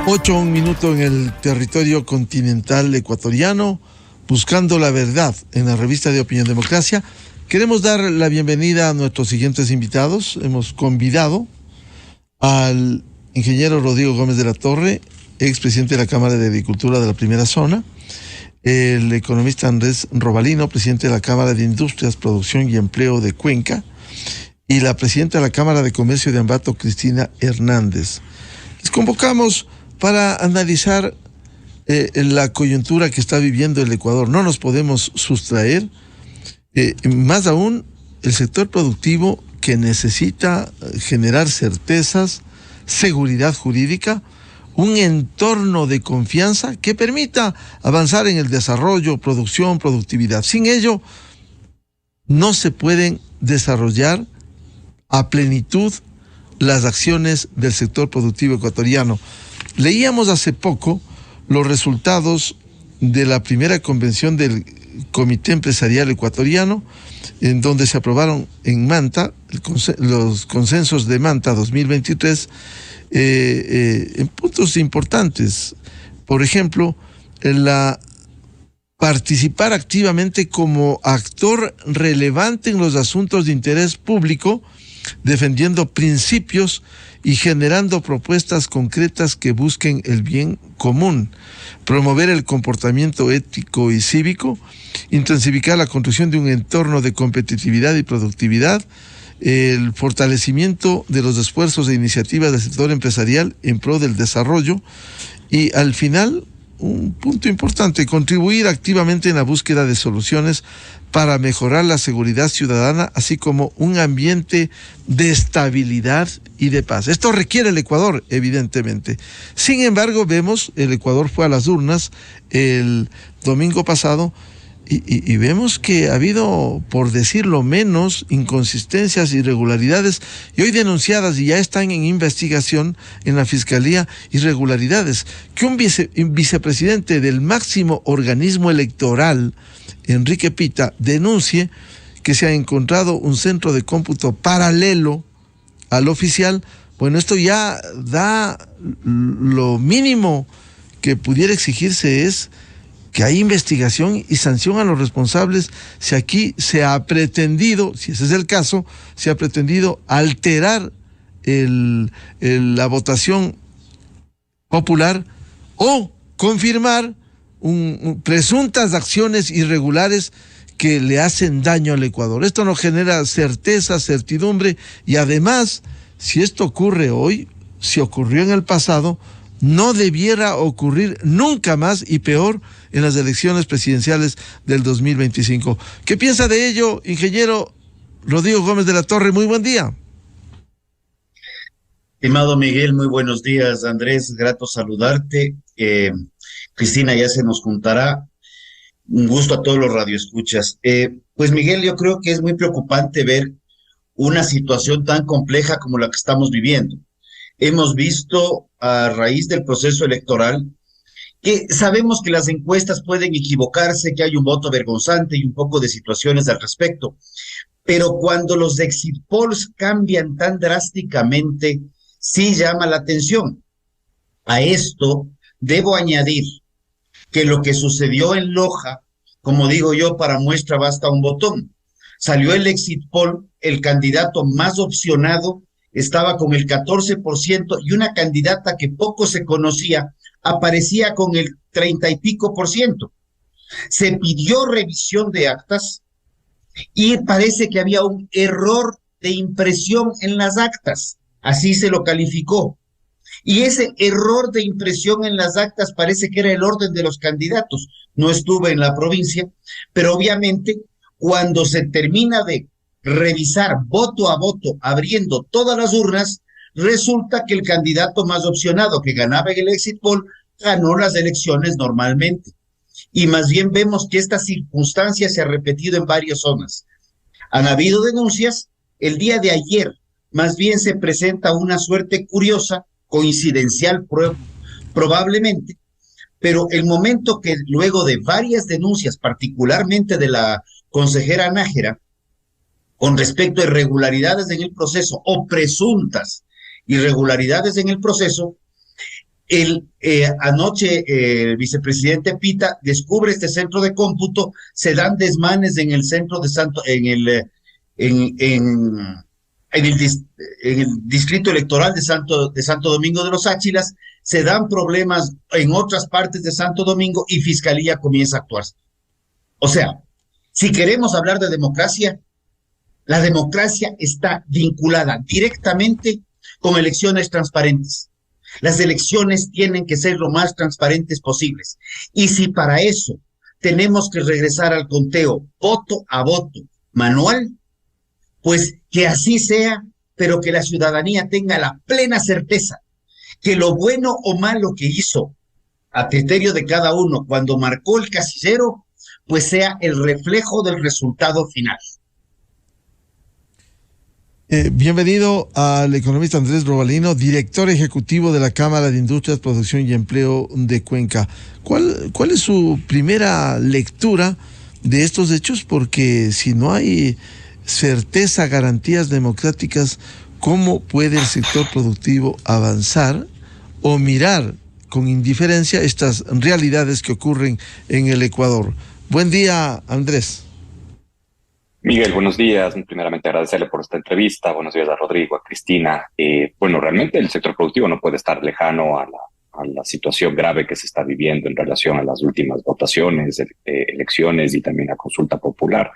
8:01 en el territorio continental ecuatoriano, buscando la verdad en la revista de Opinión Democracia. Queremos dar la bienvenida a nuestros siguientes invitados. Hemos convidado al ingeniero Rodrigo Gómez de la Torre, expresidente de la Cámara de Agricultura de la Primera Zona, el economista Andrés Robalino, presidente de la Cámara de Industrias, Producción y Empleo de Cuenca, y la presidenta de la Cámara de Comercio de Ambato, Cristina Hernández. Les convocamos para analizar la coyuntura que está viviendo el Ecuador. No nos podemos sustraer, más aún el sector productivo que necesita generar certezas, seguridad jurídica, un entorno de confianza que permita avanzar en el desarrollo, producción, productividad. Sin ello, no se pueden desarrollar a plenitud las acciones del sector productivo ecuatoriano. Leíamos hace poco los resultados de la primera convención del Comité Empresarial Ecuatoriano, en donde se aprobaron en Manta los consensos de Manta 2023 en puntos importantes. Por ejemplo, participar activamente como actor relevante en los asuntos de interés público, defendiendo principios y generando propuestas concretas que busquen el bien común, promover el comportamiento ético y cívico, intensificar la construcción de un entorno de competitividad y productividad, el fortalecimiento de los esfuerzos e iniciativas del sector empresarial en pro del desarrollo y, al final, un punto importante, contribuir activamente en la búsqueda de soluciones para mejorar la seguridad ciudadana, así como un ambiente de estabilidad y de paz. Esto requiere el Ecuador, evidentemente. Sin embargo, el Ecuador fue a las urnas el domingo pasado y vemos que ha habido, por decirlo menos, inconsistencias, irregularidades, y hoy denunciadas y ya están en investigación en la Fiscalía, irregularidades. Que un vicepresidente del máximo organismo electoral, Enrique Pita, denuncie que se ha encontrado un centro de cómputo paralelo al oficial. Bueno, esto ya da lo mínimo que pudiera exigirse, es que hay investigación y sanción a los responsables si aquí se ha pretendido, si ese es el caso, se ha pretendido alterar la votación popular o confirmar presuntas acciones irregulares que le hacen daño al Ecuador. Esto no genera certeza, certidumbre, y además, si esto ocurre hoy, si ocurrió en el pasado, no debiera ocurrir nunca más, y peor en las elecciones presidenciales del 2025. ¿Qué piensa de ello, ingeniero Rodrigo Gómez de la Torre? Muy buen día. Estimado Miguel, muy buenos días. Andrés, grato saludarte. Cristina ya se nos juntará. Un gusto a todos los radioescuchas. Pues Miguel, yo creo que es muy preocupante ver una situación tan compleja como la que estamos viviendo. Hemos visto, a raíz del proceso electoral, que sabemos que las encuestas pueden equivocarse, que hay un voto vergonzante y un poco de situaciones al respecto, pero cuando los exit polls cambian tan drásticamente, sí llama la atención. A esto debo añadir que lo que sucedió en Loja, como digo yo, para muestra basta un botón. Salió el exit poll, el candidato más opcionado estaba con el 14% y una candidata que poco se conocía aparecía con el 30 y pico por ciento. Se pidió revisión de actas y parece que había un error de impresión en las actas, así se lo calificó. Y ese error de impresión en las actas parece que era el orden de los candidatos. No estuve en la provincia, pero obviamente cuando se termina de revisar voto a voto, abriendo todas las urnas, resulta que el candidato más opcionado que ganaba en el exit poll ganó las elecciones normalmente. Y más bien vemos que esta circunstancia se ha repetido en varias zonas. Han habido denuncias. El día de ayer, más bien se presenta una suerte curiosa, coincidencial probablemente, pero el momento que luego de varias denuncias, particularmente de la consejera Nájera, con respecto a irregularidades en el proceso o presuntas irregularidades en el proceso, Anoche el vicepresidente Pita descubre este centro de cómputo, se dan desmanes en el centro de en, en, en en el distrito electoral de Santo Domingo de los Áchilas, se dan problemas en otras partes de Santo Domingo y Fiscalía comienza a actuar. O sea, si queremos hablar de democracia, la democracia está vinculada directamente con elecciones transparentes. Las elecciones tienen que ser lo más transparentes posibles. Y si para eso tenemos que regresar al conteo voto a voto manual, pues que así sea, pero que la ciudadanía tenga la plena certeza que lo bueno o malo que hizo a criterio de cada uno cuando marcó el casillero, pues sea el reflejo del resultado final. Bienvenido al economista Andrés Robalino, director ejecutivo de la Cámara de Industrias, Producción y Empleo de Cuenca. ¿Cuál es su primera lectura de estos hechos? Porque si no hay certeza, garantías democráticas, ¿cómo puede el sector productivo avanzar o mirar con indiferencia estas realidades que ocurren en el Ecuador? Buen día, Andrés. Miguel, buenos días. Primeramente agradecerle por esta entrevista. Buenos días a Rodrigo, a Cristina. Bueno, realmente el sector productivo no puede estar lejano a la situación grave que se está viviendo en relación a las últimas votaciones, elecciones y también la consulta popular.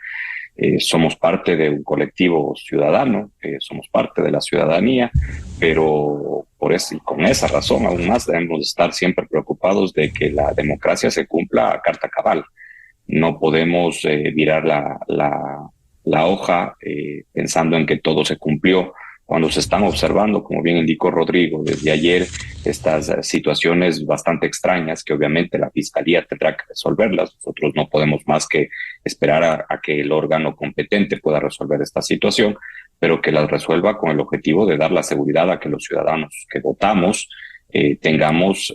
Somos parte de un colectivo ciudadano, somos parte de la ciudadanía, pero por eso y con esa razón aún más debemos estar siempre preocupados de que la democracia se cumpla a carta cabal. No podemos virar la hoja pensando en que todo se cumplió cuando se están observando, como bien indicó Rodrigo, desde ayer estas situaciones bastante extrañas que obviamente la Fiscalía tendrá que resolverlas. Nosotros no podemos más que esperar a que el órgano competente pueda resolver esta situación, pero que las resuelva con el objetivo de dar la seguridad a que los ciudadanos que votamos tengamos,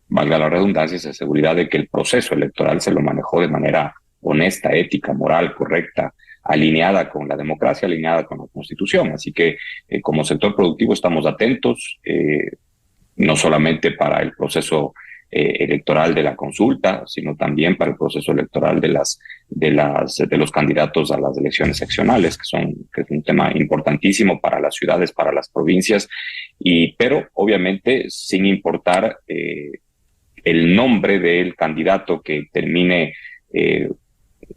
valga la redundancia, esa seguridad de que el proceso electoral se lo manejó de manera honesta, ética, moral, correcta, alineada con la democracia, alineada con la Constitución. Así que como sector productivo estamos atentos, no solamente para el proceso electoral de la consulta, sino también para el proceso electoral de los candidatos a las elecciones seccionales, que es un tema importantísimo para las ciudades, para las provincias, pero obviamente sin importar el nombre del candidato que termine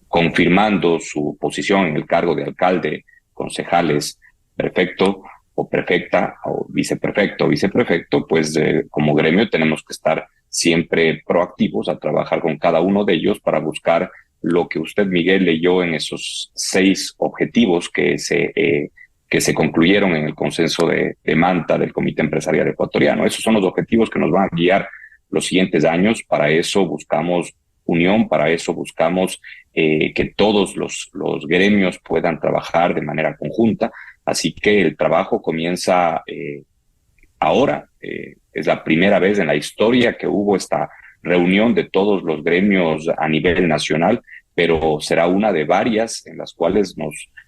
confirmando su posición en el cargo de alcalde, concejales, prefecto o prefecta, o viceprefecto o viceprefecto, pues como gremio tenemos que estar siempre proactivos a trabajar con cada uno de ellos para buscar lo que usted, Miguel, leyó en esos 6 objetivos que se concluyeron en el consenso de Manta del Comité Empresarial Ecuatoriano. Esos son los objetivos que nos van a guiar los siguientes años. Para eso buscamos unión, para eso buscamos que todos los gremios puedan trabajar de manera conjunta. Así que el trabajo comienza ahora. Es la primera vez en la historia que hubo esta reunión de todos los gremios a nivel nacional, pero será una de varias en las cuales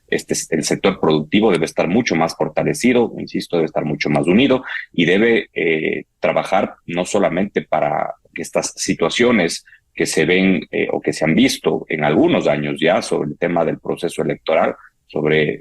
el sector productivo debe estar mucho más fortalecido, insisto, debe estar mucho más unido y debe trabajar no solamente para que estas situaciones que se ven o que se han visto en algunos años ya sobre el tema del proceso electoral, sobre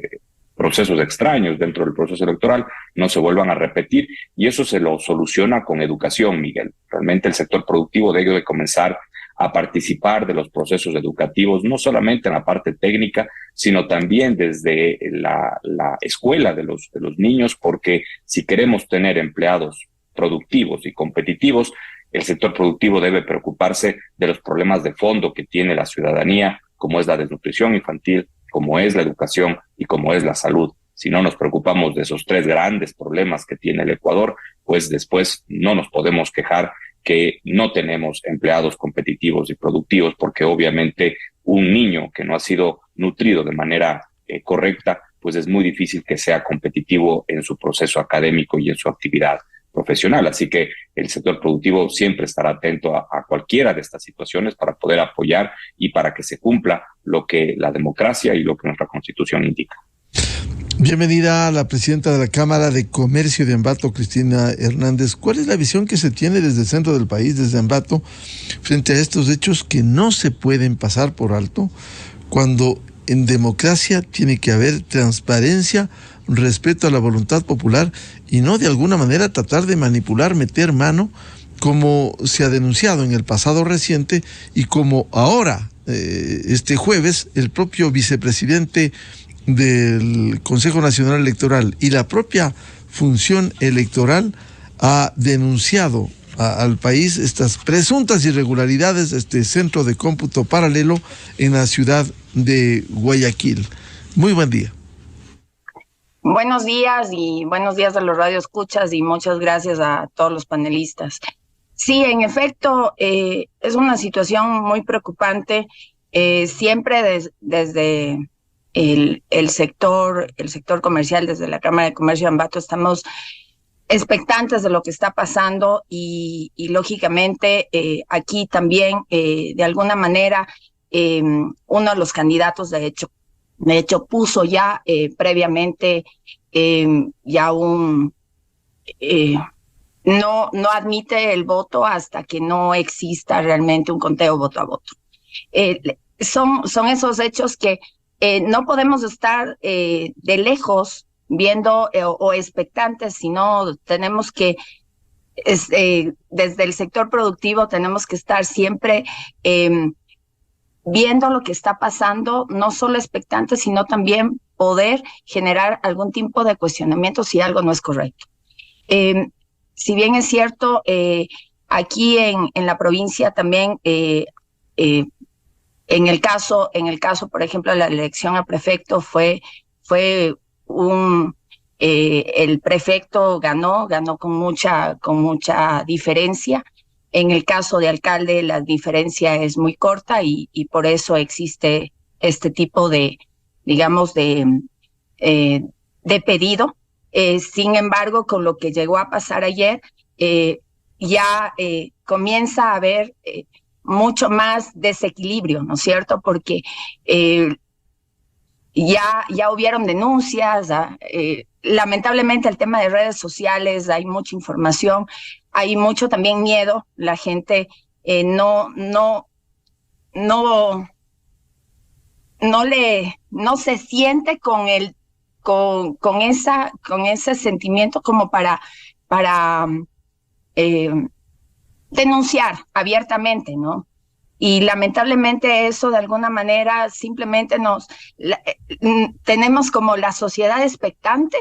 procesos extraños dentro del proceso electoral, no se vuelvan a repetir, y eso se lo soluciona con educación, Miguel. Realmente el sector productivo debe de comenzar a participar de los procesos educativos, no solamente en la parte técnica, sino también desde la escuela de los niños, porque si queremos tener empleados productivos y competitivos, el sector productivo debe preocuparse de los problemas de fondo que tiene la ciudadanía, como es la desnutrición infantil, como es la educación y como es la salud. Si no nos preocupamos de esos 3 grandes problemas que tiene el Ecuador, pues después no nos podemos quejar que no tenemos empleados competitivos y productivos, porque obviamente un niño que no ha sido nutrido de manera correcta, pues es muy difícil que sea competitivo en su proceso académico y en su actividad profesional. Así que el sector productivo siempre estará atento a cualquiera de estas situaciones para poder apoyar y para que se cumpla lo que la democracia y lo que nuestra Constitución indica. Bienvenida a la presidenta de la Cámara de Comercio de Ambato, Cristina Hernández. ¿Cuál es la visión que se tiene desde el centro del país, desde Ambato, frente a estos hechos que no se pueden pasar por alto, cuando en democracia tiene que haber transparencia, respeto a la voluntad popular y no de alguna manera tratar de manipular, meter mano, como se ha denunciado en el pasado reciente y como ahora, este jueves, el propio vicepresidente del Consejo Nacional Electoral y la propia función electoral ha denunciado al país estas presuntas irregularidades de este centro de cómputo paralelo en la ciudad de Guayaquil? Muy buen día. Buenos días y buenos días a los radioescuchas y muchas gracias a todos los panelistas. Sí, en efecto, es una situación muy preocupante. Siempre desde el sector comercial, desde la Cámara de Comercio de Ambato, estamos expectantes de lo que está pasando y lógicamente aquí también de alguna manera uno de los candidatos de hecho puso ya previamente ya no admite el voto hasta que no exista realmente un conteo voto a voto. Son esos hechos que no podemos estar de lejos viendo o expectantes, sino tenemos que, desde el sector productivo, tenemos que estar siempre viendo lo que está pasando, no solo expectantes, sino también poder generar algún tipo de cuestionamiento si algo no es correcto. Si bien es cierto, aquí en la provincia también, en el caso, por ejemplo, de la elección a prefecto fue el prefecto ganó con mucha diferencia. En el caso de alcalde, la diferencia es muy corta y por eso existe este tipo de, digamos, de pedido. Sin embargo, con lo que llegó a pasar ayer, ya comienza a haber mucho más desequilibrio, ¿no es cierto? Porque ya hubieron denuncias, lamentablemente el tema de redes sociales, hay mucha información, hay mucho también miedo, la gente no se siente con ese sentimiento como para denunciar abiertamente, ¿no? Y lamentablemente eso de alguna manera simplemente tenemos como la sociedad expectante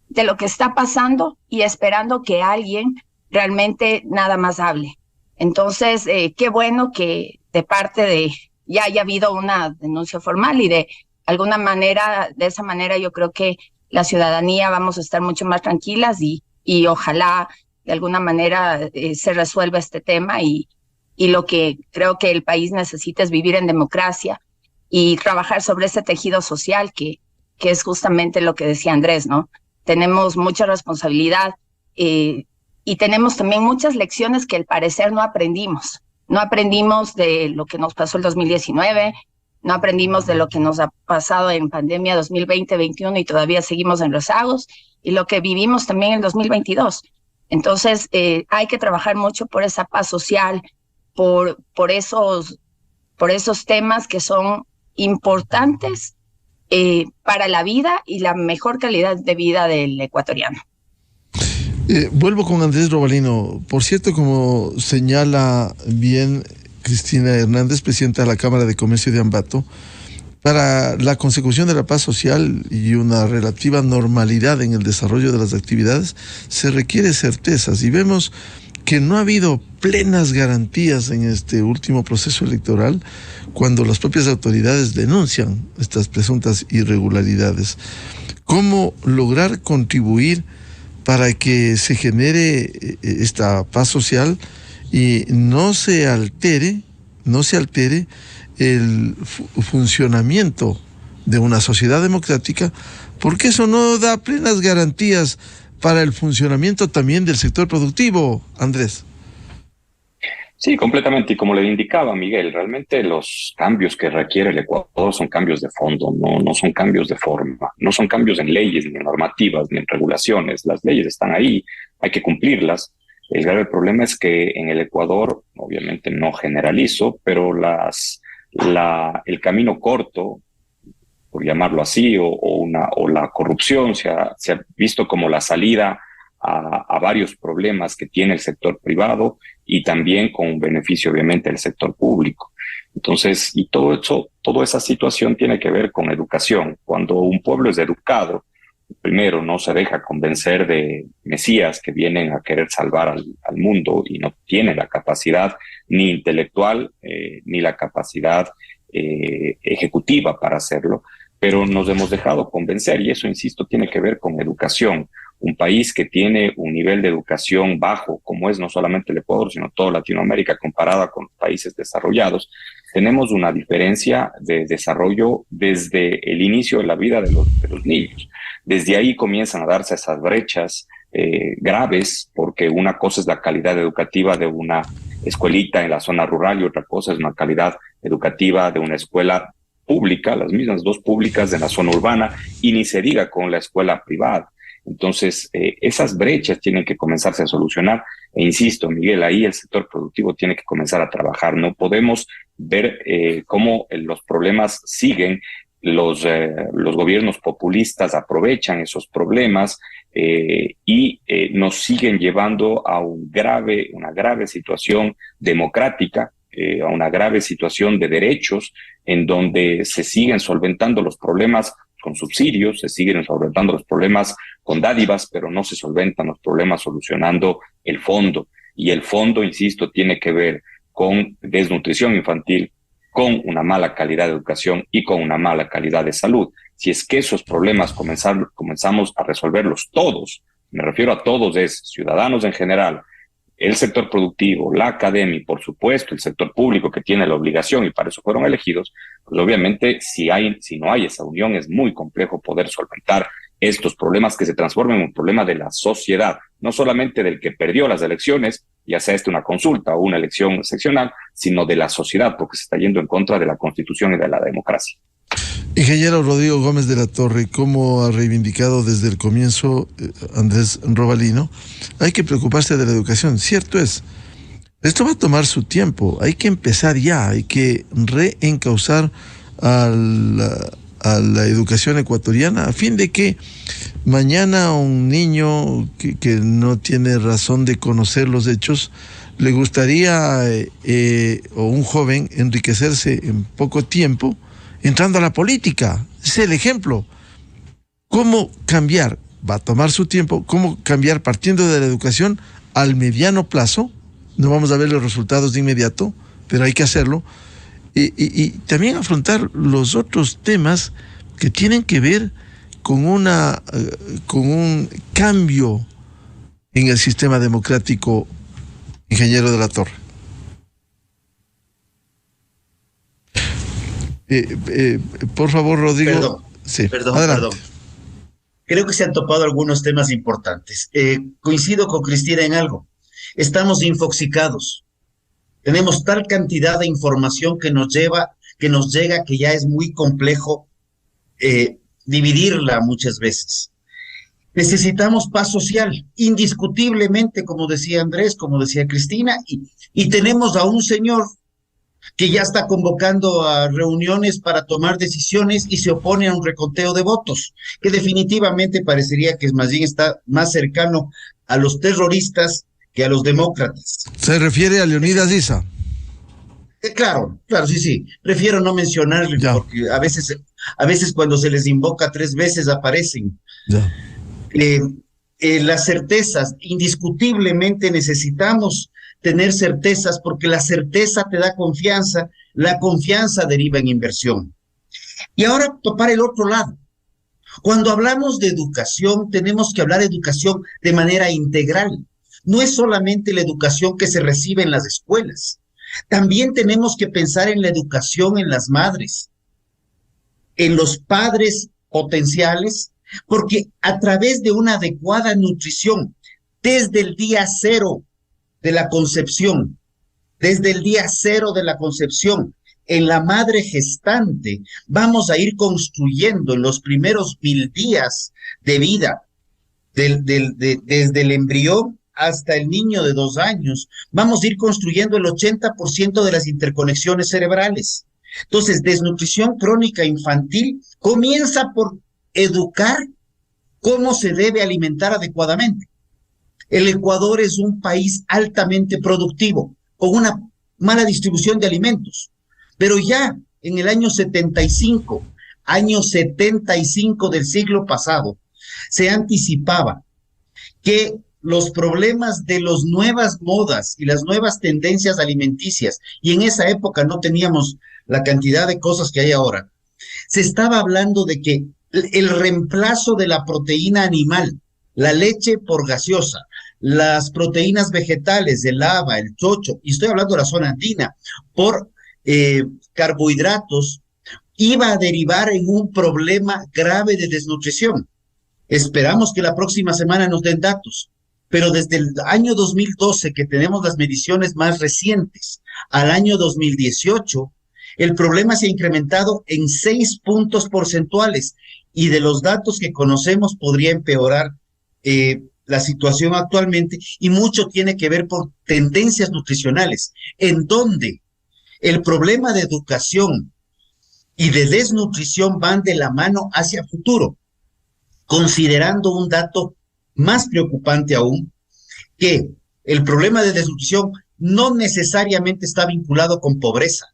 de lo que está pasando y esperando que alguien realmente nada más hable. Entonces, qué bueno que de parte de ya haya habido una denuncia formal y de alguna manera, de esa manera yo creo que la ciudadanía vamos a estar mucho más tranquilas y ojalá de alguna manera se resuelva este tema y lo que creo que el país necesita es vivir en democracia y trabajar sobre ese tejido social que es justamente lo que decía Andrés, ¿no? Tenemos mucha responsabilidad y tenemos también muchas lecciones que al parecer no aprendimos. No aprendimos de lo que nos pasó el 2019, no aprendimos de lo que nos ha pasado en pandemia 2020-21 y todavía seguimos en rezagos, y lo que vivimos también en 2022. Entonces, hay que trabajar mucho por esa paz social, por esos temas que son importantes para la vida y la mejor calidad de vida del ecuatoriano. Vuelvo con Andrés Robalino. Por cierto, como señala bien Cristina Hernández, presidenta de la Cámara de Comercio de Ambato, para la consecución de la paz social y una relativa normalidad en el desarrollo de las actividades, se requiere certezas. Y vemos que no ha habido plenas garantías en este último proceso electoral cuando las propias autoridades denuncian estas presuntas irregularidades. ¿Cómo lograr contribuir para que se genere esta paz social y no se altere el funcionamiento de una sociedad democrática? Porque eso no da plenas garantías para el funcionamiento también del sector productivo, Andrés. Sí, completamente. Y como le indicaba Miguel, realmente los cambios que requiere el Ecuador son cambios de fondo, no son cambios de forma, no son cambios en leyes, ni en normativas, ni en regulaciones. Las leyes están ahí, hay que cumplirlas. El grave problema es que en el Ecuador, obviamente no generalizo, pero el camino corto, por llamarlo así, o la corrupción se ha visto como la salida a varios problemas que tiene el sector privado y también con un beneficio obviamente del sector público. Entonces, y todo eso, toda esa situación tiene que ver con educación. Cuando un pueblo es educado, primero no se deja convencer de mesías que vienen a querer salvar al mundo y no tiene la capacidad ni intelectual ni la capacidad ejecutiva para hacerlo, pero nos hemos dejado convencer y eso, insisto, tiene que ver con educación. Un país que tiene un nivel de educación bajo, como es no solamente el Ecuador, sino toda Latinoamérica comparada con países desarrollados, tenemos una diferencia de desarrollo desde el inicio de la vida de los niños. Desde ahí comienzan a darse esas brechas graves, porque una cosa es la calidad educativa de una escuelita en la zona rural y otra cosa es una calidad educativa de una escuela pública, las mismas dos públicas de la zona urbana, y ni se diga con la escuela privada. Entonces, esas brechas tienen que comenzarse a solucionar. E insisto, Miguel, ahí el sector productivo tiene que comenzar a trabajar. No podemos ver cómo los problemas siguen. Los gobiernos populistas aprovechan esos problemas y nos siguen llevando a una grave situación democrática, a una grave situación de derechos, en donde se siguen solventando los problemas con subsidios, se siguen solventando los problemas con dádivas, pero no se solventan los problemas solucionando el fondo. Y el fondo, insisto, tiene que ver con desnutrición infantil, con una mala calidad de educación y con una mala calidad de salud. Si es que esos problemas comenzamos a resolverlos todos, me refiero a todos, es ciudadanos en general, el sector productivo, la academia y, por supuesto, el sector público que tiene la obligación y para eso fueron elegidos, pues obviamente si no hay esa unión es muy complejo poder solventar estos problemas que se transformen en un problema de la sociedad, no solamente del que perdió las elecciones, ya sea una consulta o una elección seccional, sino de la sociedad, porque se está yendo en contra de la Constitución y de la democracia. Ingeniero Rodrigo Gómez de la Torre, como ha reivindicado desde el comienzo Andrés Robalino, hay que preocuparse de la educación. Cierto es, esto va a tomar su tiempo, hay que empezar ya, hay que reencauzar a la educación ecuatoriana a fin de que mañana un niño que no tiene razón de conocer los hechos, le gustaría, o un joven, enriquecerse en poco tiempo, entrando a la política. Es el ejemplo. ¿Cómo cambiar? Va a tomar su tiempo. ¿Cómo cambiar partiendo de la educación al mediano plazo? No vamos a ver los resultados de inmediato, pero hay que hacerlo. Y también afrontar los otros temas que tienen que ver con un cambio en el sistema democrático, ingeniero de la Torre. Por favor, Rodrigo. Perdón. Creo que se han topado algunos temas importantes. Coincido con Cristina en algo. Estamos infoxicados. Tenemos tal cantidad de información que nos llega, que ya es muy complejo dividirla muchas veces. Necesitamos paz social, indiscutiblemente, como decía Andrés, como decía Cristina, y tenemos a un señor que ya está convocando a reuniones para tomar decisiones y se opone a un reconteo de votos, que definitivamente parecería que más bien está más cercano a los terroristas que a los demócratas. ¿Se refiere a Leonidas Issa? Claro, sí. Prefiero no mencionarle porque a veces cuando se les invoca 3 veces aparecen. Ya. Las certezas, indiscutiblemente necesitamos tener certezas porque la certeza te da confianza, la confianza deriva en inversión. Y ahora topar el otro lado. Cuando hablamos de educación, tenemos que hablar de educación de manera integral. No es solamente la educación que se recibe en las escuelas. También tenemos que pensar en la educación en las madres, en los padres potenciales, porque a través de una adecuada nutrición, desde el día 0 de la concepción, desde el día cero de la concepción. En la madre gestante vamos a ir construyendo en los primeros 1000 días de vida, desde el embrión hasta el niño de 2 años, vamos a ir construyendo el 80% de las interconexiones cerebrales. Entonces, desnutrición crónica infantil comienza por educar cómo se debe alimentar adecuadamente. El Ecuador es un país altamente productivo, con una mala distribución de alimentos, pero ya en el año 75 del siglo pasado, se anticipaba que los problemas de las nuevas modas y las nuevas tendencias alimenticias, y en esa época no teníamos la cantidad de cosas que hay ahora, se estaba hablando de que el reemplazo de la proteína animal, la leche por gaseosa, las proteínas vegetales, el haba, el chocho, y estoy hablando de la zona andina, por carbohidratos, iba a derivar en un problema grave de desnutrición. Esperamos que la próxima semana nos den datos, pero desde el año 2012, que tenemos las mediciones más recientes, al año 2018, el problema se ha incrementado en 6 puntos porcentuales, y de los datos que conocemos podría empeorar la situación actualmente, y mucho tiene que ver por tendencias nutricionales, en donde el problema de educación y de desnutrición van de la mano hacia futuro, considerando un dato más preocupante aún, que el problema de desnutrición no necesariamente está vinculado con pobreza,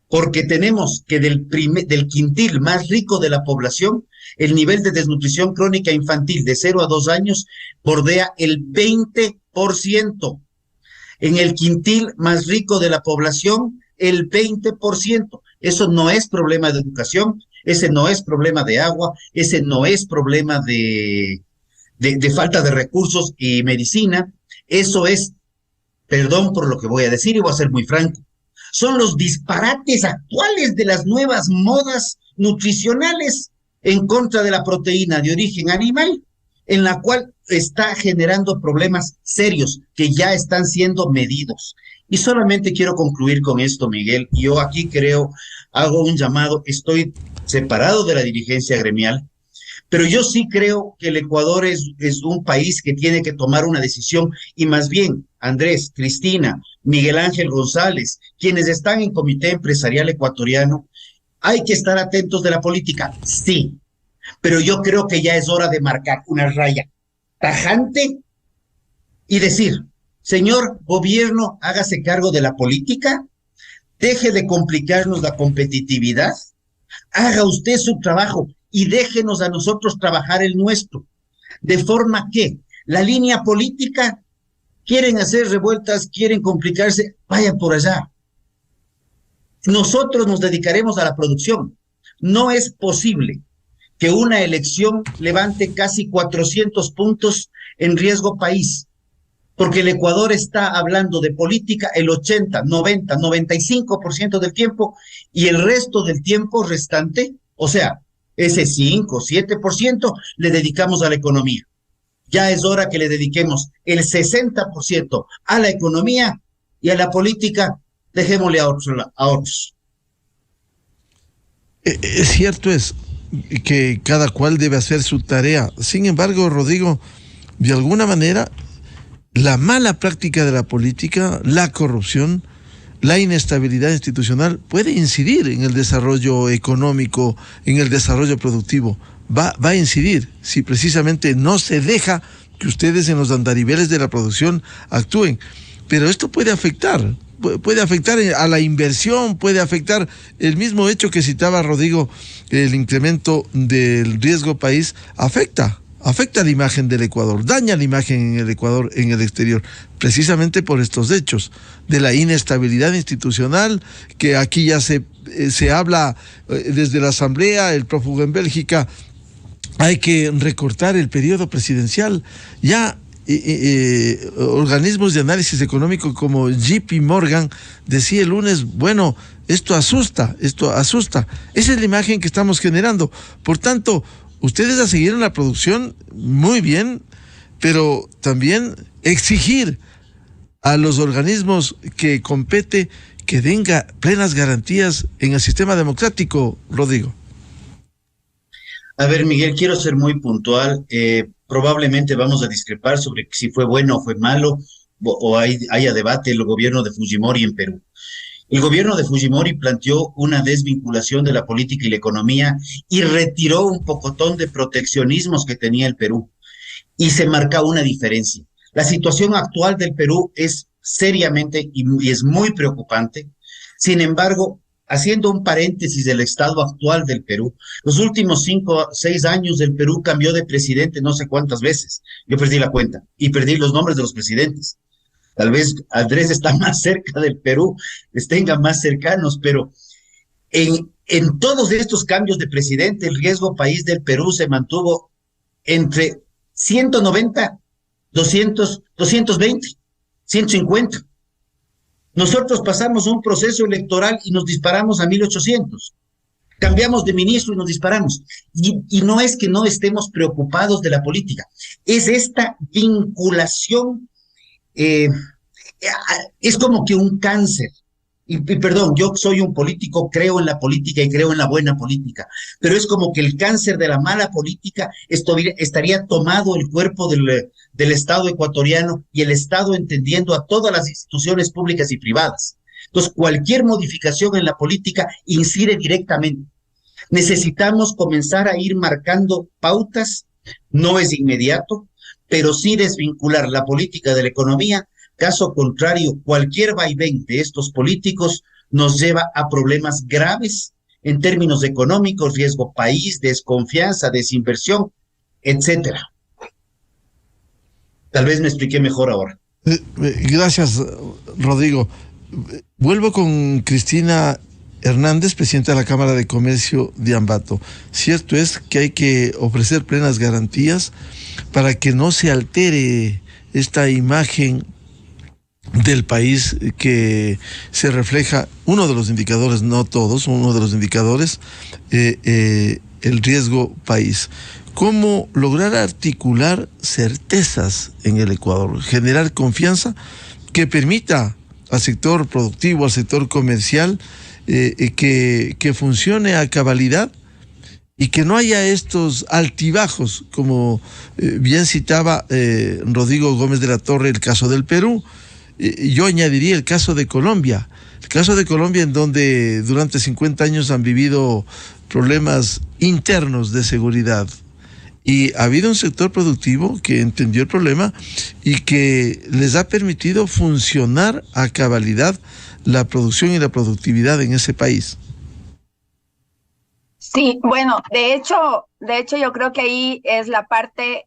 porque tenemos que del quintil más rico de la población, el nivel de desnutrición crónica infantil de 0 a 2 años bordea el 20%. En el quintil más rico de la población, el 20%. Eso no es problema de educación, ese no es problema de agua, ese no es problema de falta de recursos y medicina. Eso es, perdón por lo que voy a decir y voy a ser muy franco, son los disparates actuales de las nuevas modas nutricionales en contra de la proteína de origen animal, en la cual está generando problemas serios que ya están siendo medidos. Y solamente quiero concluir con esto, Miguel. Yo aquí hago un llamado, estoy separado de la dirigencia gremial, pero yo sí creo que el Ecuador es un país que tiene que tomar una decisión, y más bien, Andrés, Cristina, Miguel Ángel González, quienes están en Comité Empresarial Ecuatoriano, hay que estar atentos de la política, sí, pero yo creo que ya es hora de marcar una raya tajante y decir, señor gobierno, hágase cargo de la política, deje de complicarnos la competitividad, haga usted su trabajo y déjenos a nosotros trabajar el nuestro, de forma que la línea política, quieren hacer revueltas, quieren complicarse, vayan por allá. Nosotros nos dedicaremos a la producción. No es posible que una elección levante casi 400 puntos en riesgo país, porque el Ecuador está hablando de política el 80, 90, 95% del tiempo, y el resto del tiempo restante, o sea, ese 5, 7% le dedicamos a la economía. Ya es hora que le dediquemos el 60% a la economía, y a la política dejémosle a otros. Es cierto es que cada cual debe hacer su tarea. Sin embargo, Rodrigo, de alguna manera, la mala práctica de la política, la corrupción, la inestabilidad institucional puede incidir en el desarrollo económico, en el desarrollo productivo. Va a incidir si precisamente no se deja que ustedes en los andariveles de la producción actúen. Pero esto puede afectar a la inversión, puede afectar el mismo hecho que citaba Rodrigo, el incremento del riesgo país, afecta la imagen del Ecuador, daña la imagen en el Ecuador, en el exterior, precisamente por estos hechos de la inestabilidad institucional, que aquí ya se habla desde la Asamblea, el prófugo en Bélgica, hay que recortar el periodo presidencial. Ya organismos de análisis económico como JP Morgan decía el lunes, bueno, esto asusta. Esa es la imagen que estamos generando. Por tanto, ustedes a seguir en la producción, muy bien, pero también exigir a los organismos que compete que tenga plenas garantías en el sistema democrático, Rodrigo? A ver, Miguel, quiero ser muy puntual. Probablemente vamos a discrepar sobre si fue bueno o fue malo, o haya debate el gobierno de Fujimori en Perú. El gobierno de Fujimori planteó una desvinculación de la política y la economía y retiró un pocotón de proteccionismos que tenía el Perú. Y se marca una diferencia. La situación actual del Perú es seriamente y es muy preocupante. Sin embargo, haciendo un paréntesis del estado actual del Perú, los últimos 5 o 6 años del Perú cambió de presidente no sé cuántas veces. Yo perdí la cuenta y perdí los nombres de los presidentes. Tal vez Andrés está más cerca del Perú, les tenga más cercanos, pero en todos estos cambios de presidente, el riesgo país del Perú se mantuvo entre 190, 200, 220, 150. Nosotros pasamos un proceso electoral y nos disparamos a 1800. Cambiamos de ministro y nos disparamos. Y no es que no estemos preocupados de la política, es esta vinculación, es como que un cáncer. Y perdón, yo soy un político, creo en la política y creo en la buena política, pero es como que el cáncer de la mala política estaría tomado el cuerpo del Estado ecuatoriano y el Estado entendiendo a todas las instituciones públicas y privadas. Entonces, cualquier modificación en la política incide directamente. Necesitamos comenzar a ir marcando pautas, no es inmediato, pero sí desvincular la política de la economía. Caso contrario, cualquier vaivén de estos políticos nos lleva a problemas graves en términos económicos, riesgo país, desconfianza, desinversión, etcétera. Tal vez me expliqué mejor ahora. Gracias, Rodrigo. Vuelvo con Cristina Hernández, presidenta de la Cámara de Comercio de Ambato. Cierto es que hay que ofrecer plenas garantías para que no se altere esta imagen del país que se refleja, uno de los indicadores, no todos, uno de los indicadores, el riesgo país. ¿Cómo lograr articular certezas en el Ecuador? Generar confianza que permita al sector productivo, al sector comercial, que funcione a cabalidad y que no haya estos altibajos, como bien citaba Rodrigo Gómez de la Torre, el caso del Perú. Yo añadiría el caso de Colombia. El caso de Colombia, en donde durante 50 años han vivido problemas internos de seguridad. Y ha habido un sector productivo que entendió el problema y que les ha permitido funcionar a cabalidad la producción y la productividad en ese país. Sí, bueno, de hecho yo creo que ahí es la parte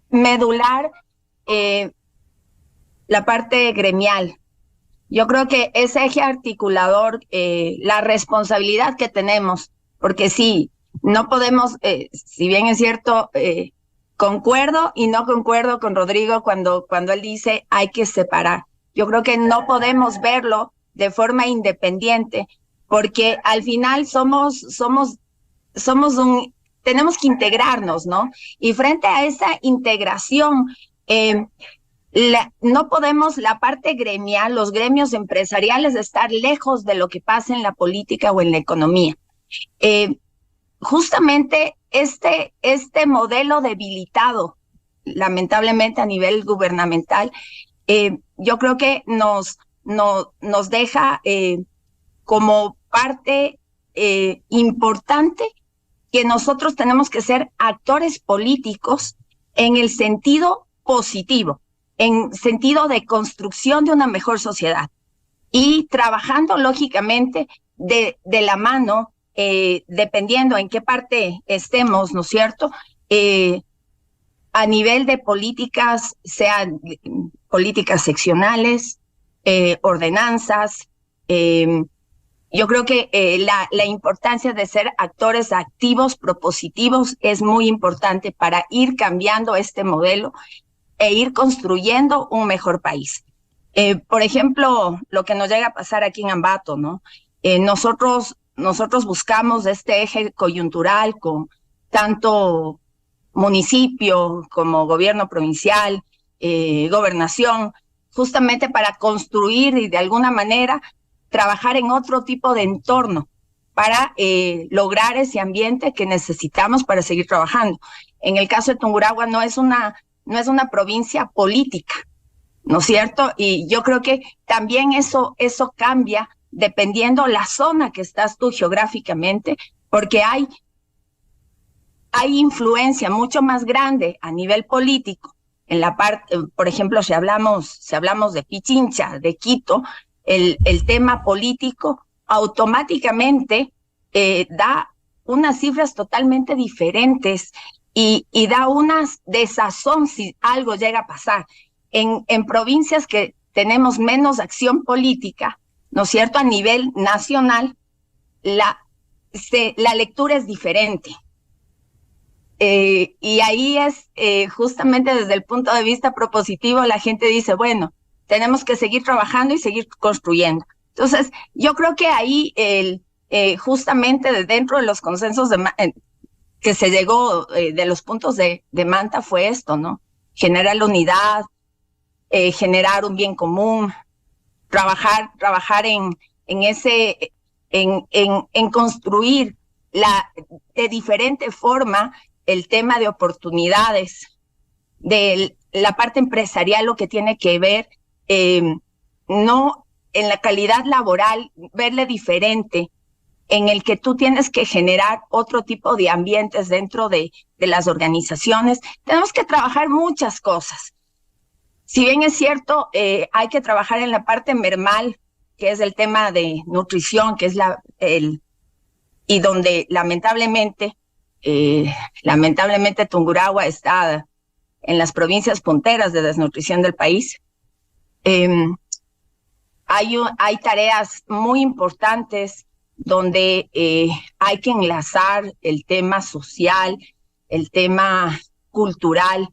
medular, la parte gremial. Yo creo que ese eje articulador, la responsabilidad que tenemos, porque sí, no podemos, si bien es cierto, concuerdo y no concuerdo con Rodrigo cuando él dice hay que separar. Yo creo que no podemos verlo de forma independiente, porque al final tenemos que integrarnos, ¿no? Y frente a esa integración, no podemos, la parte gremial, los gremios empresariales, estar lejos de lo que pasa en la política o en la economía. Justamente este modelo debilitado, lamentablemente a nivel gubernamental, yo creo que nos deja como parte importante que nosotros tenemos que ser actores políticos en el sentido positivo, en sentido de construcción de una mejor sociedad y trabajando lógicamente de la mano, dependiendo en qué parte estemos, ¿no es cierto? A nivel de políticas, sean políticas seccionales, ordenanzas. Yo creo que la importancia de ser actores activos, propositivos, es muy importante para ir cambiando este modelo e ir construyendo un mejor país. Por ejemplo, lo que nos llega a pasar aquí en Ambato, ¿no? Nosotros buscamos este eje coyuntural con tanto municipio como gobierno provincial, gobernación, justamente para construir y de alguna manera trabajar en otro tipo de entorno para lograr ese ambiente que necesitamos para seguir trabajando. En el caso de Tungurahua no es una provincia política, ¿no es cierto? Y yo creo que también eso cambia dependiendo la zona que estás tú geográficamente, porque hay influencia mucho más grande a nivel político en la parte, por ejemplo, si hablamos de Pichincha, de Quito, el tema político automáticamente da unas cifras totalmente diferentes y da una desazón si algo llega a pasar. En provincias que tenemos menos acción política, ¿no es cierto? A nivel nacional, la lectura es diferente. Y ahí es justamente desde el punto de vista propositivo, la gente dice, bueno, tenemos que seguir trabajando y seguir construyendo. Entonces, yo creo que ahí justamente dentro de los consensos que se llegó de los puntos de Manta fue esto, ¿no? Generar la unidad, generar un bien común, trabajar en construir de diferente forma el tema de oportunidades, de la parte empresarial, lo que tiene que ver, no en la calidad laboral, verle diferente, en el que tú tienes que generar otro tipo de ambientes dentro de las organizaciones. Tenemos que trabajar muchas cosas. Si bien es cierto, hay que trabajar en la parte mermal, que es el tema de nutrición, que es y donde lamentablemente Tungurahua está en las provincias punteras de desnutrición del país. Hay tareas muy importantes donde hay que enlazar el tema social, el tema cultural.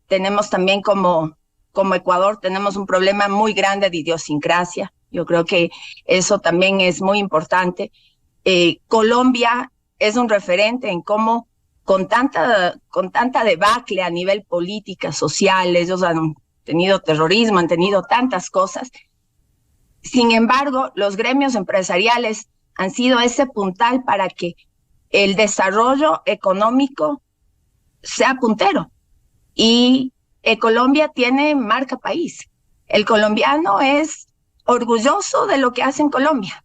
Tenemos también como Ecuador, tenemos un problema muy grande de idiosincrasia. Yo creo que eso también es muy importante. Colombia es un referente en cómo con tanta debacle a nivel política, social, ellos han tenido terrorismo, han tenido tantas cosas. Sin embargo, los gremios empresariales han sido ese puntal para que el desarrollo económico sea puntero. Y Colombia tiene marca país. El colombiano es orgulloso de lo que hace en Colombia.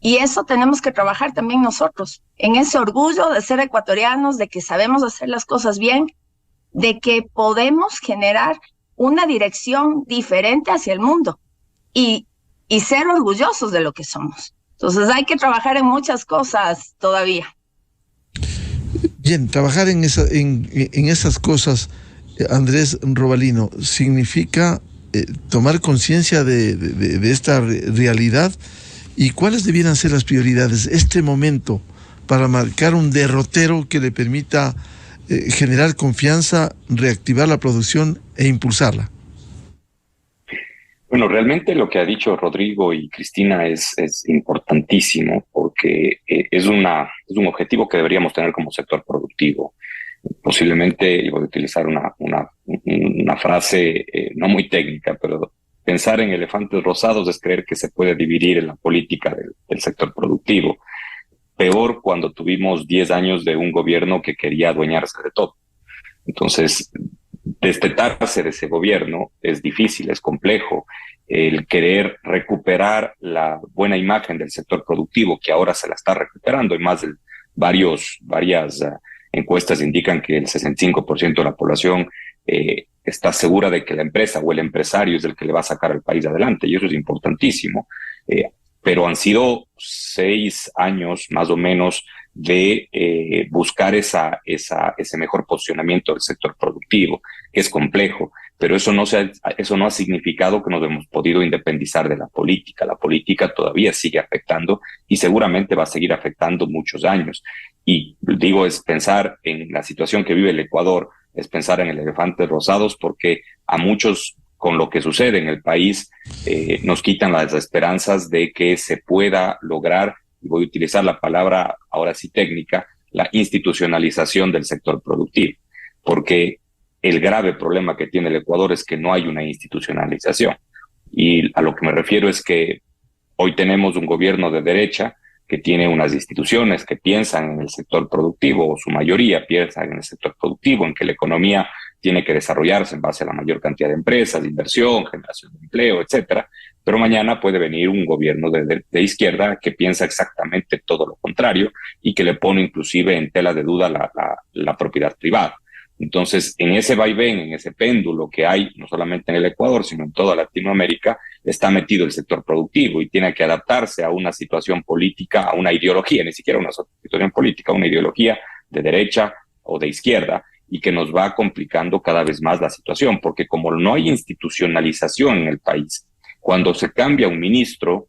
Y eso tenemos que trabajar también nosotros, en ese orgullo de ser ecuatorianos, de que sabemos hacer las cosas bien, de que podemos generar una dirección diferente hacia el mundo y ser orgullosos de lo que somos. Entonces hay que trabajar en muchas cosas todavía. Bien, trabajar en esas cosas, Andrés Robalino, significa tomar conciencia de esta realidad. ¿Y cuáles debieran ser las prioridades este momento para marcar un derrotero que le permita generar confianza, reactivar la producción e impulsarla? Bueno, realmente lo que ha dicho Rodrigo y Cristina es importantísimo porque es un objetivo que deberíamos tener como sector productivo. Posiblemente, voy a utilizar una frase no muy técnica, pero pensar en elefantes rosados es creer que se puede dividir en la política del sector productivo. Peor cuando tuvimos 10 años de un gobierno que quería adueñarse de todo. Entonces, destetarse de ese gobierno es difícil, es complejo. El querer recuperar la buena imagen del sector productivo, que ahora se la está recuperando, y más de varias encuestas indican que el 65% de la población está segura de que la empresa o el empresario es el que le va a sacar al país adelante, y eso es importantísimo. Pero han sido 6 años más o menos de buscar ese mejor posicionamiento del sector productivo, que es complejo, pero eso no ha significado que nos hemos podido independizar de la política. La política todavía sigue afectando y seguramente va a seguir afectando muchos años. Y digo, es pensar en la situación que vive el Ecuador, es pensar en el elefantes rosados, porque a muchos, con lo que sucede en el país, nos quitan las esperanzas de que se pueda lograr, y voy a utilizar la palabra ahora sí técnica, la institucionalización del sector productivo, porque el grave problema que tiene el Ecuador es que no hay una institucionalización. Y a lo que me refiero es que hoy tenemos un gobierno de derecha que tiene unas instituciones que piensan en el sector productivo, o su mayoría piensan en el sector productivo, en que la economía tiene que desarrollarse en base a la mayor cantidad de empresas, de inversión, generación de empleo, etcétera. Pero mañana puede venir un gobierno de izquierda que piensa exactamente todo lo contrario y que le pone inclusive en tela de duda la propiedad privada. Entonces, en ese vaivén, en ese péndulo que hay, no solamente en el Ecuador, sino en toda Latinoamérica, está metido el sector productivo y tiene que adaptarse a una situación política, a una ideología, ni siquiera una situación política, una ideología de derecha o de izquierda, y que nos va complicando cada vez más la situación, porque como no hay institucionalización en el país, cuando se cambia un ministro,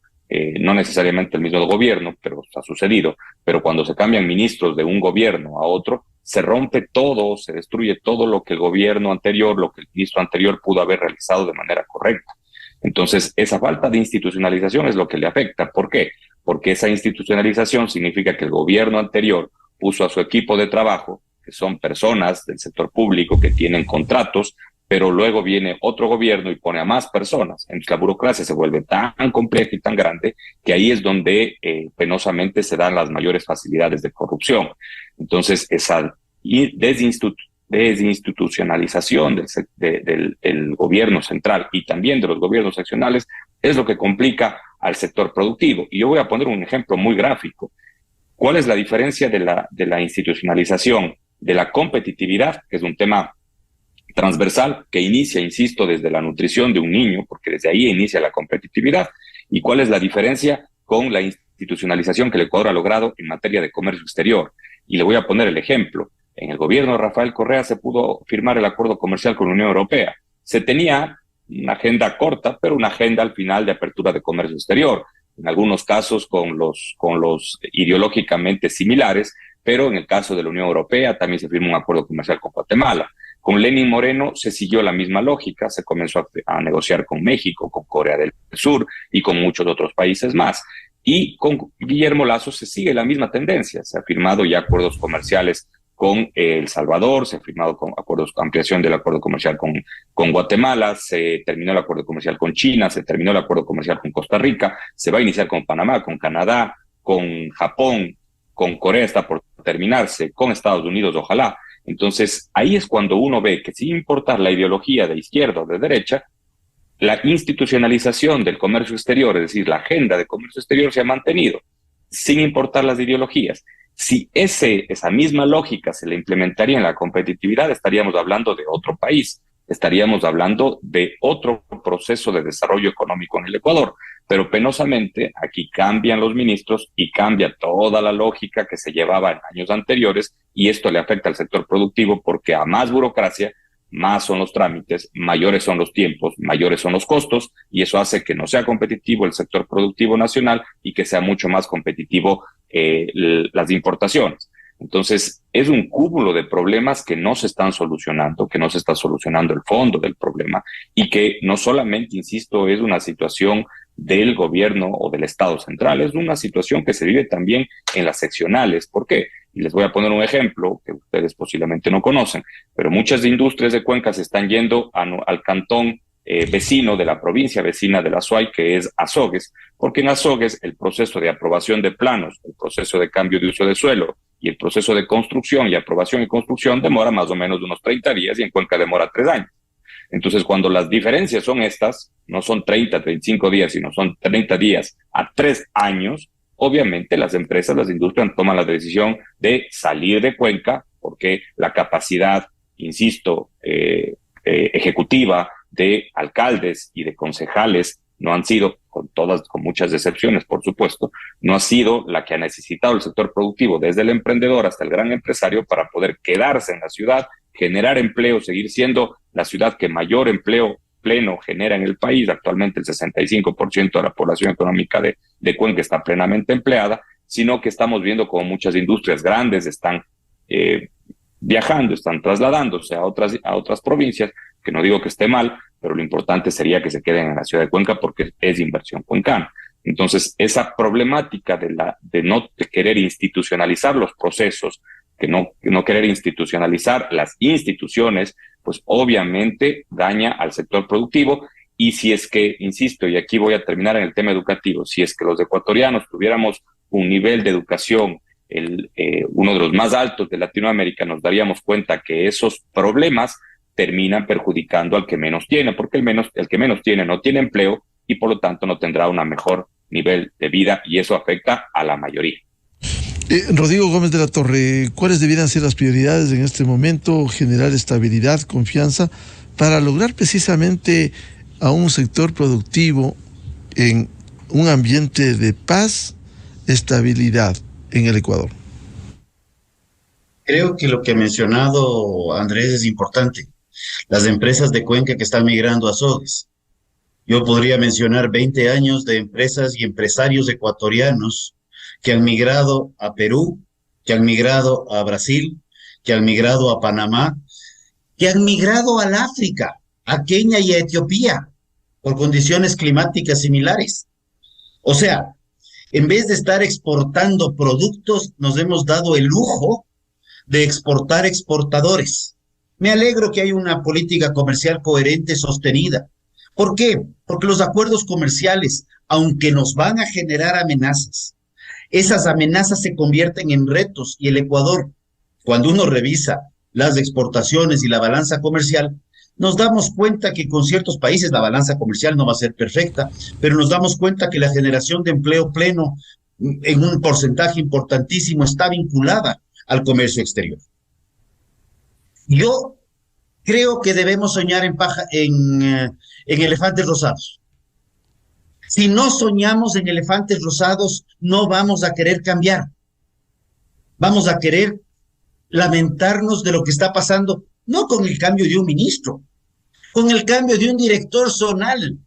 no necesariamente el mismo gobierno, pero ha sucedido, pero cuando se cambian ministros de un gobierno a otro, se rompe todo, se destruye todo lo que el gobierno anterior, lo que el ministro anterior pudo haber realizado de manera correcta. Entonces, esa falta de institucionalización es lo que le afecta. ¿Por qué? Porque esa institucionalización significa que el gobierno anterior puso a su equipo de trabajo, que son personas del sector público que tienen contratos, pero luego viene otro gobierno y pone a más personas. Entonces la burocracia se vuelve tan compleja y tan grande que ahí es donde penosamente se dan las mayores facilidades de corrupción. Entonces esa desinstitucionalización del gobierno central y también de los gobiernos seccionales es lo que complica al sector productivo. Y yo voy a poner un ejemplo muy gráfico. ¿Cuál es la diferencia de la institucionalización de la competitividad, que es un tema transversal que inicia, insisto, desde la nutrición de un niño, porque desde ahí inicia la competitividad? ¿Y cuál es la diferencia con la institucionalización que el Ecuador ha logrado en materia de comercio exterior? Y le voy a poner el ejemplo. En el gobierno de Rafael Correa se pudo firmar el acuerdo comercial con la Unión Europea. Se tenía una agenda corta, pero una agenda al final de apertura de comercio exterior, en algunos casos con los ideológicamente similares, pero en el caso de la Unión Europea también se firmó un acuerdo comercial con Guatemala. Con Lenín Moreno se siguió la misma lógica, se comenzó a negociar con México, con Corea del Sur y con muchos otros países más. Y con Guillermo Lasso se sigue la misma tendencia, se ha firmado ya acuerdos comerciales con El Salvador, se ha firmado con ampliación del acuerdo comercial con Guatemala, se terminó el acuerdo comercial con China, se terminó el acuerdo comercial con Costa Rica, se va a iniciar con Panamá, con Canadá, con Japón, con Corea está por terminarse, con Estados Unidos, ojalá. Entonces, ahí es cuando uno ve que sin importar la ideología de izquierda o de derecha, la institucionalización del comercio exterior, es decir, la agenda de comercio exterior se ha mantenido, sin importar las ideologías. Si esa misma lógica se le implementaría en la competitividad, estaríamos hablando de otro país, estaríamos hablando de otro proceso de desarrollo económico en el Ecuador. Pero penosamente aquí cambian los ministros y cambia toda la lógica que se llevaba en años anteriores, y esto le afecta al sector productivo porque a más burocracia, más son los trámites, mayores son los tiempos, mayores son los costos, y eso hace que no sea competitivo el sector productivo nacional y que sea mucho más competitivo las importaciones. Entonces, es un cúmulo de problemas que no se están solucionando, que no se está solucionando el fondo del problema, y que no solamente, insisto, es una situación del gobierno o del Estado central, es una situación que se vive también en las seccionales. ¿Por qué? Y les voy a poner un ejemplo que ustedes posiblemente no conocen, pero muchas industrias de Cuenca se están yendo al cantón vecino de la provincia vecina de la Azuay, que es Azogues, porque en Azogues el proceso de aprobación de planos, el proceso de cambio de uso de suelo y el proceso de construcción y aprobación y construcción demora más o menos unos 30 días y en Cuenca demora 3 años. Entonces, cuando las diferencias son estas, no son 30, 35 días, sino son 30 días a 3 años, obviamente las empresas, las industrias toman la decisión de salir de Cuenca porque la capacidad, insisto, ejecutiva de alcaldes y de concejales no han sido, con muchas excepciones, por supuesto, no ha sido la que ha necesitado el sector productivo, desde el emprendedor hasta el gran empresario, para poder quedarse en la ciudad, generar empleo, seguir siendo la ciudad que mayor empleo pleno genera en el país. Actualmente el 65% de la población económica de Cuenca está plenamente empleada, sino que estamos viendo como muchas industrias grandes están viajando, están trasladándose a otras provincias, que no digo que esté mal, pero lo importante sería que se queden en la ciudad de Cuenca porque es inversión cuencana. Entonces, esa problemática de no querer institucionalizar los procesos, que no querer institucionalizar las instituciones, pues obviamente daña al sector productivo Y si es que, insisto, y aquí voy a terminar en el tema educativo, si es que los ecuatorianos tuviéramos un nivel de educación, uno de los más altos de Latinoamérica, nos daríamos cuenta que esos problemas terminan perjudicando al que menos tiene, porque el que menos tiene no tiene empleo y por lo tanto no tendrá un mejor nivel de vida, y eso afecta a la mayoría. Rodrigo Gómez de la Torre, ¿cuáles debieran ser las prioridades en este momento? Generar estabilidad, confianza, para lograr precisamente a un sector productivo en un ambiente de paz, estabilidad en el Ecuador. Creo que lo que ha mencionado Andrés es importante. Las empresas de Cuenca que están migrando a SODES. Yo podría mencionar 20 años de empresas y empresarios ecuatorianos que han migrado a Perú, que han migrado a Brasil, que han migrado a Panamá, que han migrado al África, a Kenia y a Etiopía, por condiciones climáticas similares. O sea, en vez de estar exportando productos, nos hemos dado el lujo de exportar exportadores. Me alegro que hay una política comercial coherente, sostenida. ¿Por qué? Porque los acuerdos comerciales, aunque nos van a generar amenazas, esas amenazas se convierten en retos, y el Ecuador, cuando uno revisa las exportaciones y la balanza comercial, nos damos cuenta que con ciertos países la balanza comercial no va a ser perfecta, pero nos damos cuenta que la generación de empleo pleno en un porcentaje importantísimo está vinculada al comercio exterior. Yo creo que debemos soñar en elefantes rosados. Si no soñamos en elefantes rosados, no vamos a querer cambiar. Vamos a querer lamentarnos de lo que está pasando, no con el cambio de un ministro, con el cambio de un director zonal.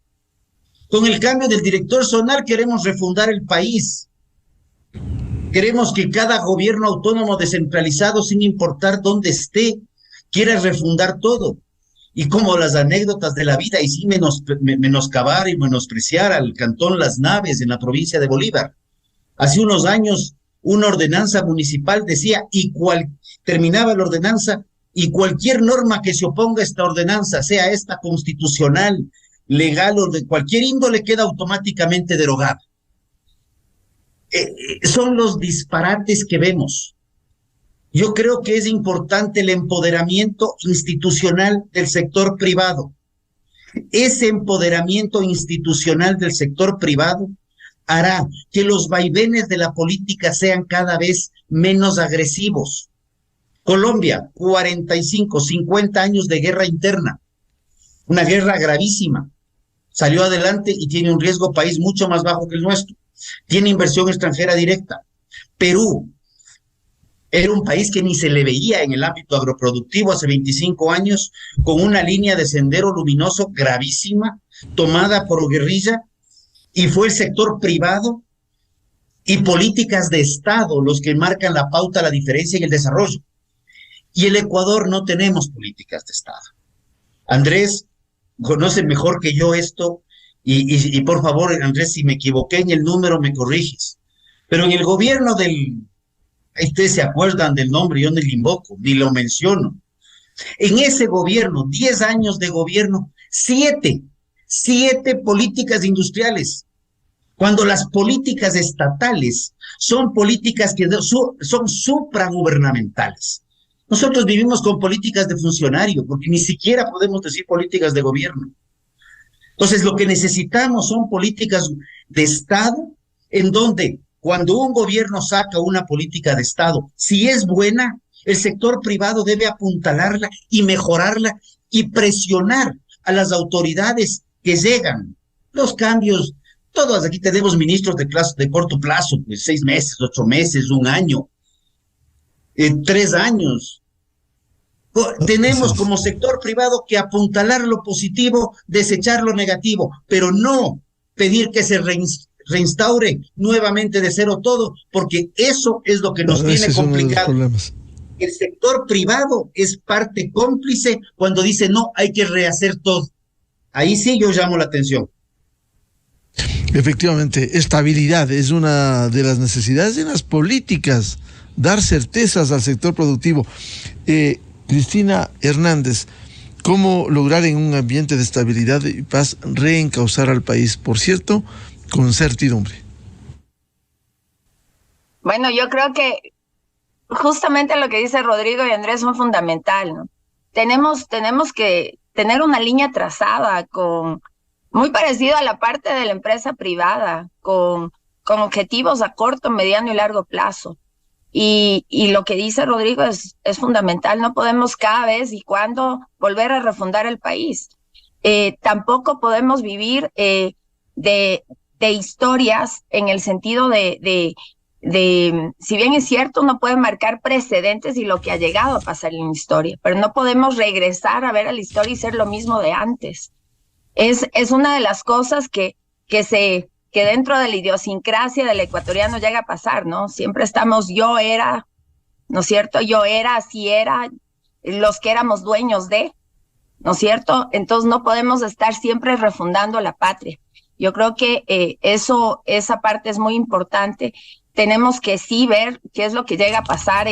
Con el cambio del director zonal queremos refundar el país. Queremos que cada gobierno autónomo descentralizado, sin importar dónde esté, quiera refundar todo. Y como las anécdotas de la vida, y sin menoscabar y menospreciar al cantón Las Naves en la provincia de Bolívar. Hace unos años, una ordenanza municipal decía, terminaba la ordenanza, y cualquier norma que se oponga a esta ordenanza, sea esta constitucional, legal o de cualquier índole, queda automáticamente derogada. Son los disparates que vemos. Yo creo que es importante el empoderamiento institucional del sector privado. Ese empoderamiento institucional del sector privado hará que los vaivenes de la política sean cada vez menos agresivos. Colombia, 45, 50 años de guerra interna, una guerra gravísima. Salió adelante y tiene un riesgo país mucho más bajo que el nuestro. Tiene inversión extranjera directa. Perú era un país que ni se le veía en el ámbito agroproductivo hace 25 años, con una línea de sendero luminoso gravísima, tomada por guerrilla, y fue el sector privado y políticas de Estado los que marcan la pauta, la diferencia en el desarrollo. Y el Ecuador no tenemos políticas de Estado. Andrés conoce mejor que yo esto, y por favor, Andrés, si me equivoqué en el número, me corriges. Pero en el gobierno ustedes se acuerdan del nombre, yo ni lo invoco, ni lo menciono. En ese gobierno, 10 años de gobierno, 7 políticas industriales, cuando las políticas estatales son políticas que son supragubernamentales. Nosotros vivimos con políticas de funcionario, porque ni siquiera podemos decir políticas de gobierno. Entonces, lo que necesitamos son políticas de Estado, en donde cuando un gobierno saca una política de Estado, si es buena, el sector privado debe apuntalarla y mejorarla y presionar a las autoridades que llegan. Los cambios, todos aquí tenemos ministros de corto plazo, pues 6 meses, 8 meses, 1 año, 3 años. Tenemos como sector privado que apuntalar lo positivo, desechar lo negativo, pero no pedir que se reinstaure nuevamente de cero todo, porque eso es lo que nos tiene complicado. El sector privado es parte cómplice cuando dice no, hay que rehacer todo. Ahí sí yo llamo la atención. Efectivamente, estabilidad es una de las necesidades en las políticas, dar certezas al sector productivo. Cristina Hernández, cómo lograr en un ambiente de estabilidad y paz reencauzar al país, por cierto, con certidumbre. Bueno, yo creo que justamente lo que dice Rodrigo y Andrés son fundamental, ¿no? Tenemos que tener una línea trazada muy parecido a la parte de la empresa privada, con objetivos a corto, mediano y largo plazo. Y lo que dice Rodrigo es fundamental. No podemos cada vez y cuando volver a refundar el país. Tampoco podemos vivir de historias en el sentido de, si bien es cierto, uno puede marcar precedentes y lo que ha llegado a pasar en la historia, pero no podemos regresar a ver a la historia y ser lo mismo de antes. Es una de las cosas que dentro de la idiosincrasia del ecuatoriano llega a pasar, ¿no? Siempre estamos yo era, ¿no es cierto? Yo era, así era, los que éramos dueños de, ¿no es cierto? Entonces no podemos estar siempre refundando la patria. Yo creo que esa parte es muy importante. Tenemos que sí ver qué es lo que llega a pasar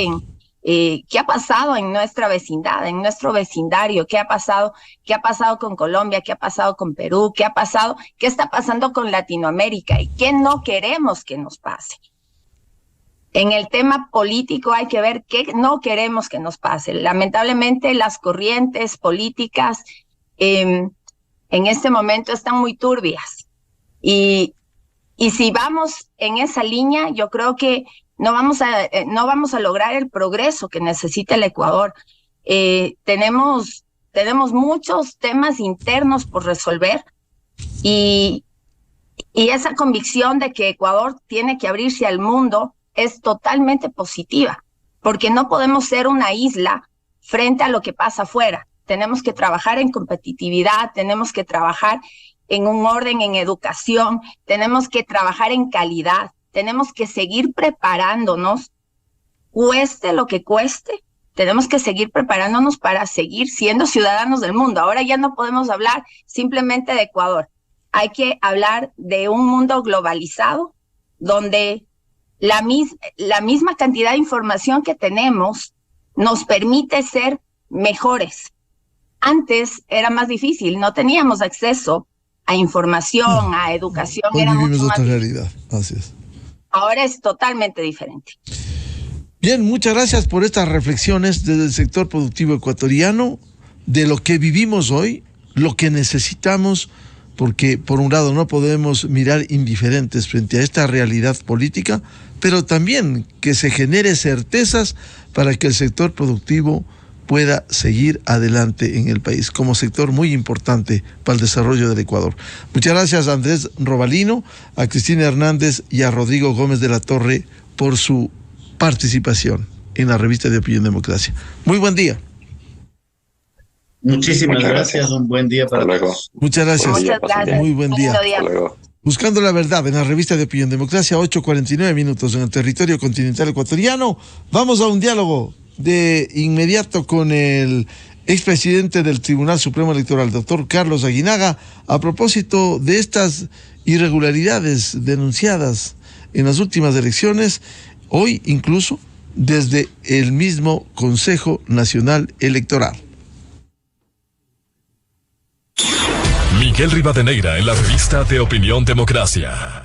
qué ha pasado en nuestra vecindad, en nuestro vecindario, qué ha pasado con Colombia, qué ha pasado con Perú, qué está pasando con Latinoamérica y qué no queremos que nos pase. En el tema político hay que ver qué no queremos que nos pase. Lamentablemente las corrientes políticas en este momento están muy turbias y si vamos en esa línea, yo creo que no vamos a lograr el progreso que necesita el Ecuador. Tenemos muchos temas internos por resolver y esa convicción de que Ecuador tiene que abrirse al mundo es totalmente positiva, porque no podemos ser una isla frente a lo que pasa afuera. Tenemos que trabajar en competitividad, tenemos que trabajar en un orden en educación, tenemos que trabajar en calidad. Tenemos que seguir preparándonos, cueste lo que cueste, tenemos que seguir preparándonos para seguir siendo ciudadanos del mundo. Ahora ya no podemos hablar simplemente de Ecuador, hay que hablar de un mundo globalizado, donde la misma cantidad de información que tenemos nos permite ser mejores. Antes era más difícil, no teníamos acceso a información, a educación. Hoy era vivimos mucho otra más realidad, así es. Ahora es totalmente diferente. Bien, muchas gracias por estas reflexiones desde el sector productivo ecuatoriano, de lo que vivimos hoy, lo que necesitamos, porque por un lado no podemos mirar indiferentes frente a esta realidad política, pero también que se genere certezas para que el sector productivo pueda seguir adelante en el país, como sector muy importante para el desarrollo del Ecuador. Muchas gracias a Andrés Robalino, a Cristina Hernández y a Rodrigo Gómez de la Torre por su participación en la revista de Opinión Democracia. Muy buen día. Muchísimas gracias. Un buen día para todos. Muchas gracias. Muchas gracias. Muy buen día. Hasta luego. Buscando la verdad en la revista de Opinión Democracia, 8:49 en el territorio continental ecuatoriano. Vamos a un diálogo de inmediato con el expresidente del Tribunal Supremo Electoral, doctor Carlos Aguinaga, a propósito de estas irregularidades denunciadas en las últimas elecciones, hoy incluso desde el mismo Consejo Nacional Electoral. Miguel Rivadeneira en la revista de Opinión Democracia.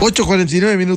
8:49 en